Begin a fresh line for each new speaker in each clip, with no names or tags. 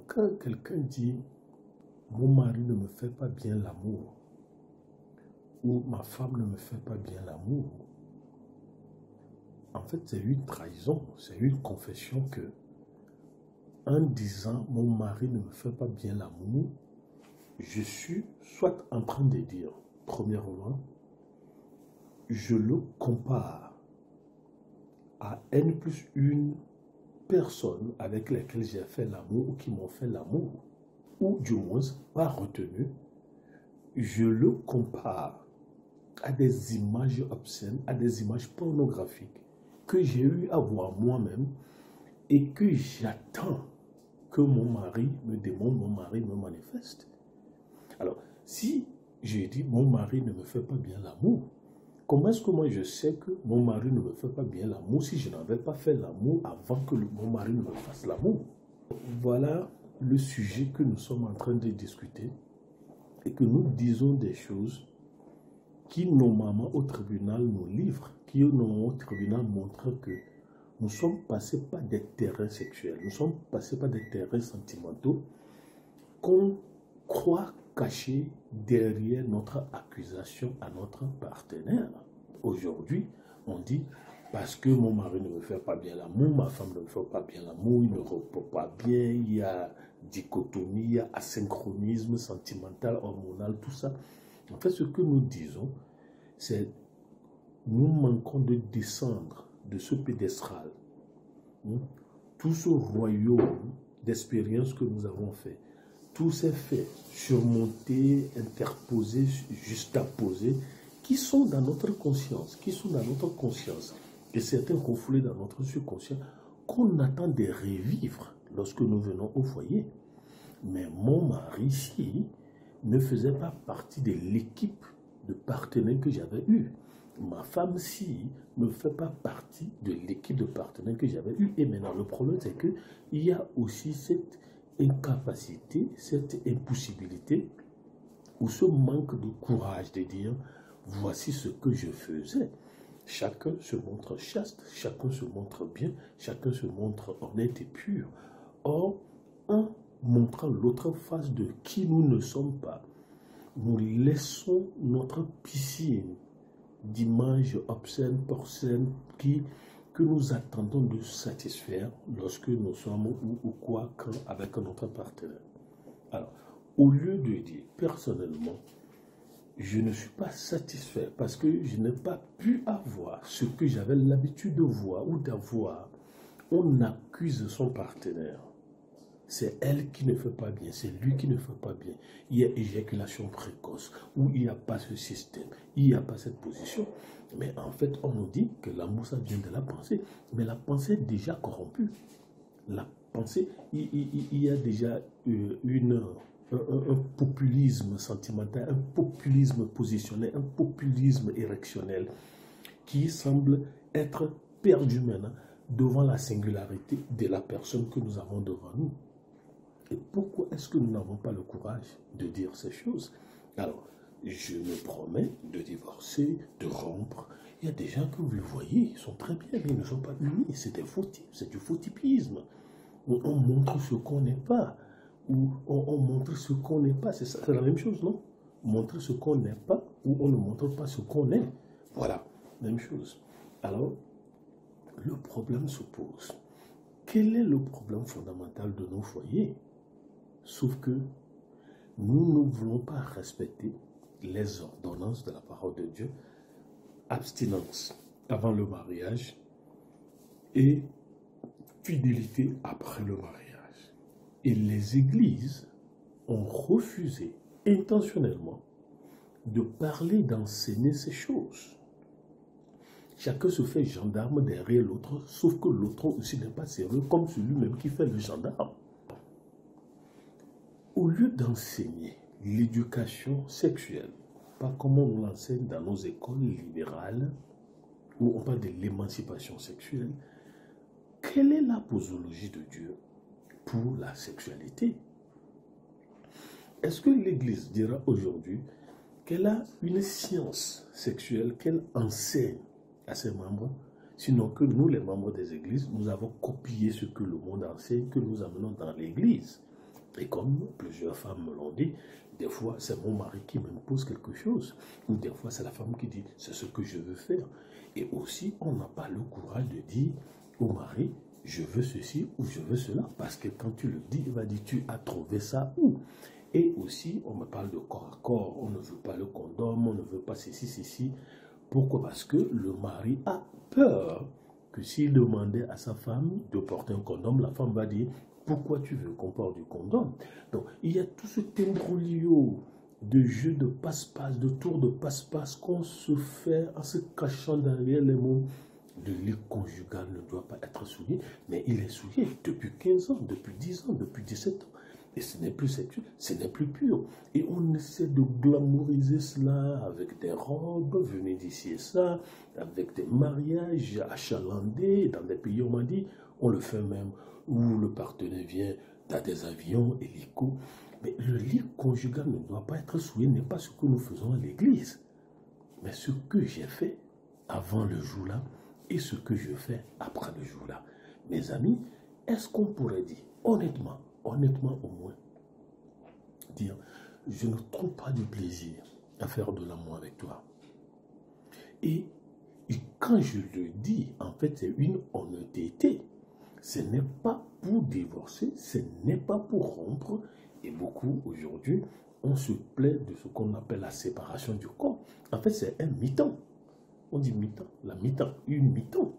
quand quelqu'un dit « mon mari ne me fait pas bien l'amour » ou « ma femme ne me fait pas bien l'amour », en fait, c'est une trahison, c'est une confession que, en disant « mon mari ne me fait pas bien l'amour », je suis soit en train de dire, premièrement, je le compare à N plus une personne avec laquelle j'ai fait l'amour ou qui m'ont fait l'amour, ou du moins, pas retenu, je le compare à des images obscènes, à des images pornographiques que j'ai eu à voir moi-même et que j'attends que mon mari me démontre, mon mari me manifeste. Alors, si je dis mon mari ne me fait pas bien l'amour, comment est-ce que moi je sais que mon mari ne me fait pas bien l'amour si je n'avais pas fait l'amour avant que mon mari ne me fasse l'amour? Voilà le sujet que nous sommes en train de discuter et que nous disons des choses qui normalement au tribunal nous livrent, qui normalement au tribunal montrent que nous sommes passés par des terrains sexuels, nous sommes passés par des terrains sentimentaux qu'on croit cachés derrière notre accusation à notre partenaire. Aujourd'hui, on dit parce que mon mari ne me fait pas bien l'amour, ma femme ne me fait pas bien l'amour, il ne repose pas bien, il y a dichotomie, il y a asynchronisme sentimental, hormonal, tout ça. En fait, ce que nous disons, c'est nous manquons de descendre de ce pédestal, tout ce royaume d'expériences que nous avons fait, tous ces faits surmontés, interposés, juxtaposés, qui sont dans notre conscience, et certains refoulés dans notre subconscient, qu'on attend de revivre lorsque nous venons au foyer. Mais mon mari, ici, ne faisait pas partie de l'équipe de partenaires que j'avais eue. Ma femme, si, ne fait pas partie de l'équipe de partenaires que j'avais eue. Et maintenant, le problème, c'est qu'il y a aussi cette incapacité, cette impossibilité, ou ce manque de courage de dire, voici ce que je faisais. Chacun se montre chaste, chacun se montre bien, chacun se montre honnête et pur. Or, en montrant l'autre face de qui nous ne sommes pas, nous laissons notre piscine d'images obscènes, porcelaines, que nous attendons de satisfaire lorsque nous sommes ou quoi avec notre partenaire. Alors, au lieu de dire personnellement, je ne suis pas satisfait parce que je n'ai pas pu avoir ce que j'avais l'habitude de voir ou d'avoir, on accuse son partenaire. C'est elle qui ne fait pas bien, c'est lui qui ne fait pas bien. Il y a éjaculation précoce, ou il n'y a pas ce système, il n'y a pas cette position. Mais en fait, on nous dit que l'amour, ça vient de la pensée. Mais la pensée est déjà corrompue. La pensée, il y a déjà un populisme sentimental, un populisme positionnel, un populisme érectionnel qui semble être perdu maintenant devant la singularité de la personne que nous avons devant nous. Et pourquoi est-ce que nous n'avons pas le courage de dire ces choses? Alors, je me promets de divorcer, de rompre. Il y a des gens que vous le voyez, ils sont très bien, mais ils ne sont pas unis. C'est des faux types, c'est du faux typisme. On montre ce qu'on n'est pas, ou on montre ce qu'on n'est pas. C'est la même chose, non? Montrer ce qu'on n'est pas, ou on ne montre pas ce qu'on est. Voilà, même chose. Alors, le problème se pose. Quel est le problème fondamental de nos foyers? Sauf que nous ne voulons pas respecter les ordonnances de la parole de Dieu, abstinence avant le mariage et fidélité après le mariage. Et les églises ont refusé intentionnellement de parler, d'enseigner ces choses. Chacun se fait gendarme derrière l'autre, sauf que l'autre aussi n'est pas sérieux, comme celui-même qui fait le gendarme. Au lieu d'enseigner l'éducation sexuelle, pas comme on l'enseigne dans nos écoles libérales, où on parle de l'émancipation sexuelle, quelle est la posologie de Dieu pour la sexualité? Est-ce que l'Église dira aujourd'hui qu'elle a une science sexuelle qu'elle enseigne à ses membres, sinon que nous, les membres des églises, nous avons copié ce que le monde enseigne, que nous amenons dans l'Église? Et comme plusieurs femmes me l'ont dit, des fois c'est mon mari qui m'impose quelque chose, ou des fois c'est la femme qui dit c'est ce que je veux faire. Et aussi, on n'a pas le courage de dire au mari, je veux ceci ou je veux cela, parce que quand tu le dis, il va dire tu as trouvé ça où? Et aussi, on me parle de corps à corps, on ne veut pas le condom, on ne veut pas ceci, ceci. Pourquoi? Parce que le mari a peur que s'il demandait à sa femme de porter un condom, la femme va dire pourquoi tu veux qu'on porte du condom? Donc, il y a tout ce imbroglio de jeu de passe-passe, de tour de passe-passe qu'on se fait en se cachant derrière les mots. Le lit conjugal ne doit pas être souillé, mais il est souillé depuis 15 ans, depuis 10 ans, depuis 17 ans. Et ce n'est plus sexuel, ce n'est plus pur. Et on essaie de glamouriser cela avec des robes, venez d'ici et ça, avec des mariages achalandés. Dans des pays, on m'a dit, on le fait même, où le partenaire vient dans des avions, hélicos. Mais le lit conjugal ne doit pas être souillé, n'est pas ce que nous faisons à l'église. Mais ce que j'ai fait avant le jour-là et ce que je fais après le jour-là. Mes amis, est-ce qu'on pourrait dire, honnêtement au moins, dire, je ne trouve pas de plaisir à faire de l'amour avec toi. Et quand je le dis, en fait, c'est une honnêteté. Ce n'est pas pour divorcer, ce n'est pas pour rompre. Et beaucoup, aujourd'hui, on se plaît de ce qu'on appelle la séparation du corps. En fait, c'est un mi-temps. On dit mi-temps, la mi-temps, une mi-temps.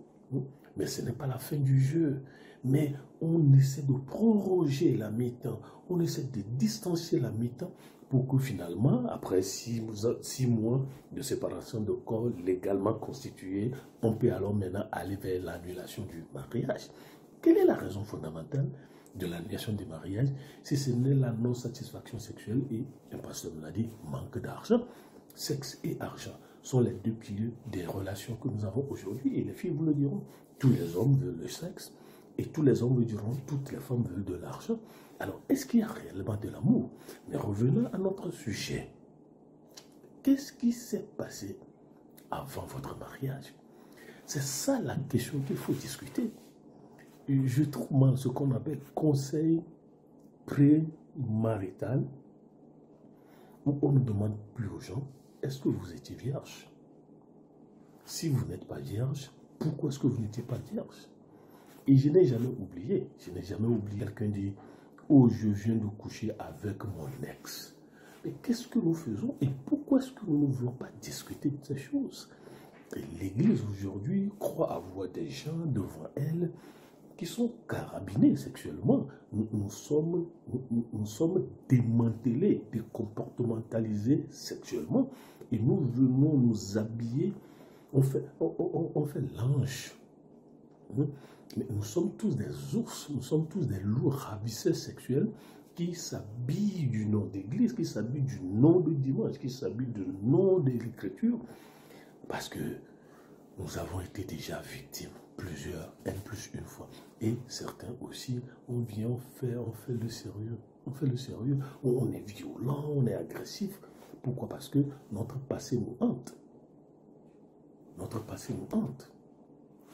Mais ce n'est pas la fin du jeu. Mais on essaie de proroger la mi-temps. On essaie de distancier la mi-temps pour que finalement, après 6 mois de séparation de corps légalement constitués, on peut alors maintenant aller vers l'annulation du mariage. Quelle est la raison fondamentale de l'annulation du mariage si ce n'est la non-satisfaction sexuelle et, un pasteur me l'a dit, manque d'argent? Sexe et argent sont les deux piliers des relations que nous avons aujourd'hui. Et les filles vous le diront, tous les hommes veulent le sexe et tous les hommes vous diront, toutes les femmes veulent de l'argent. Alors, est-ce qu'il y a réellement de l'amour? Mais revenons à notre sujet. Qu'est-ce qui s'est passé avant votre mariage? C'est ça la question qu'il faut discuter. Je trouve mal ce qu'on appelle conseil pré-marital, où on ne demande plus aux gens, est-ce que vous étiez vierge? Si vous n'êtes pas vierge, pourquoi est-ce que vous n'étiez pas vierge? Et je n'ai jamais oublié quelqu'un dit, oh, je viens de coucher avec mon ex. Mais qu'est-ce que nous faisons et pourquoi est-ce que nous ne voulons pas discuter de ces choses? L'Église aujourd'hui croit avoir des gens devant elle qui sont carabinés sexuellement. Nous sommes démantelés, décomportementalisés sexuellement et nous venons nous habiller, on fait l'ange. Mais nous sommes tous des ours, nous sommes tous des loups ravisseurs sexuels qui s'habillent du nom d'église, qui s'habillent du nom de dimanche, qui s'habillent du nom de l'écriture, parce que nous avons été déjà victimes, plusieurs, plus une fois. Et certains aussi, on fait le sérieux. On fait le sérieux, on est violent, on est agressif. Pourquoi? Parce que notre passé nous hante. Notre passé nous hante.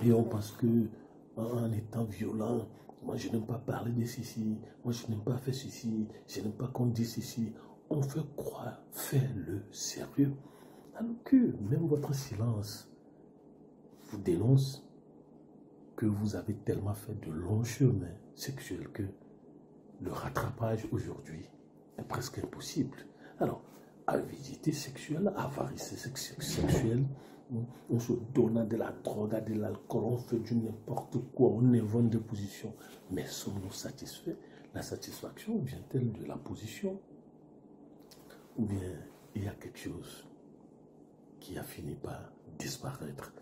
Et on pense que en étant violent, moi je n'aime pas parler de ceci, moi je n'aime pas faire ceci, je n'aime pas qu'on dise ceci. On fait croire, faire le sérieux. Alors que même votre silence vous dénonce que vous avez tellement fait de longs chemins sexuels que le rattrapage aujourd'hui est presque impossible. Alors, avidité sexuelle, avarice sexuelle, on se donne de la drogue, de l'alcool, on fait du n'importe quoi, on invente des positions. Mais sommes-nous satisfaits? La satisfaction vient-elle de la position? Ou bien il y a quelque chose qui a fini par disparaître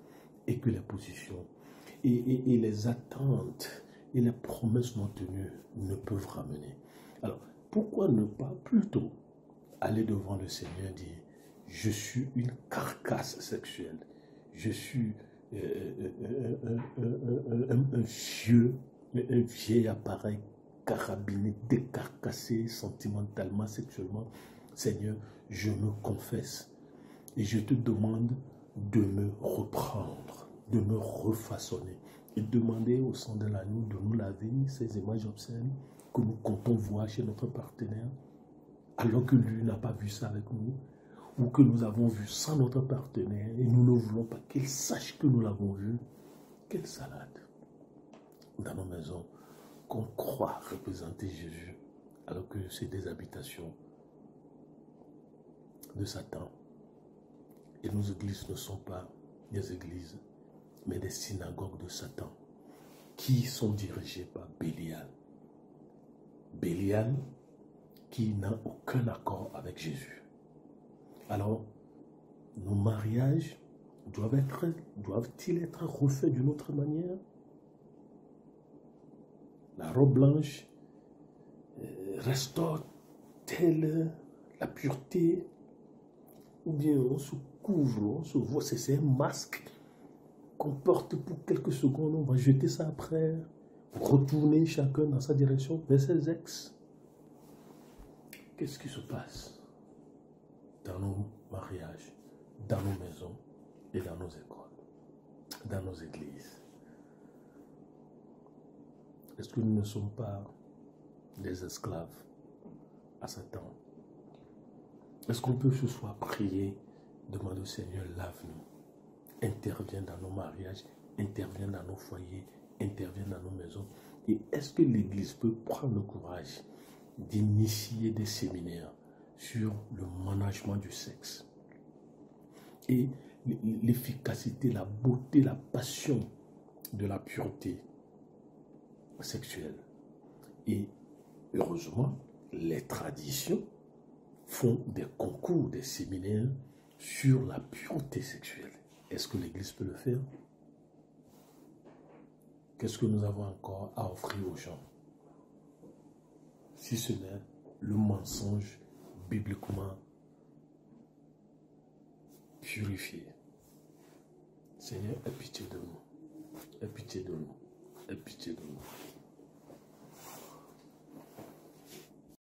et que les positions et les attentes et les promesses non tenues ne peuvent ramener? Alors, pourquoi ne pas plutôt aller devant le Seigneur et dire, je suis une carcasse sexuelle, je suis un vieil appareil carabiné, décarcassé sentimentalement, sexuellement. Seigneur, je me confesse et je te demande de me reprendre, de me refaçonner et demander au sang de l'agneau de nous laver ces images obscènes que nous comptons voir chez notre partenaire, alors que lui n'a pas vu ça avec nous, ou que nous avons vu sans notre partenaire et nous ne voulons pas qu'il sache que nous l'avons vu. Quelle salade dans nos maisons qu'on croit représenter Jésus, alors que c'est des habitations de Satan. Et nos églises ne sont pas des églises, mais des synagogues de Satan, qui sont dirigées par Bélial. Bélial qui n'a aucun accord avec Jésus. Alors, nos mariages doivent-ils être refaits d'une autre manière? La robe blanche restaure-t-elle la pureté? Ou bien on se couvre, on se voit, c'est un masque qu'on porte pour quelques secondes, on va jeter ça après, retourner chacun dans sa direction vers ses ex. Qu'est-ce qui se passe dans nos mariages, dans nos maisons et dans nos écoles, dans nos églises? Est-ce que nous ne sommes pas des esclaves à Satan? Est-ce qu'on peut ce soir prier, demander au Seigneur, lave-nous, interviens dans nos mariages, interviens dans nos foyers, interviens dans nos maisons? Et est-ce que l'Église peut prendre le courage d'initier des séminaires sur le management du sexe et l'efficacité, la beauté, la passion de la pureté sexuelle? Et heureusement, les traditions font des concours, des séminaires sur la pureté sexuelle. Est-ce que l'Église peut le faire? Qu'est-ce que nous avons encore à offrir aux gens, si ce n'est le mensonge bibliquement purifié? Seigneur, aie pitié de nous, aie pitié de nous, aie pitié de nous.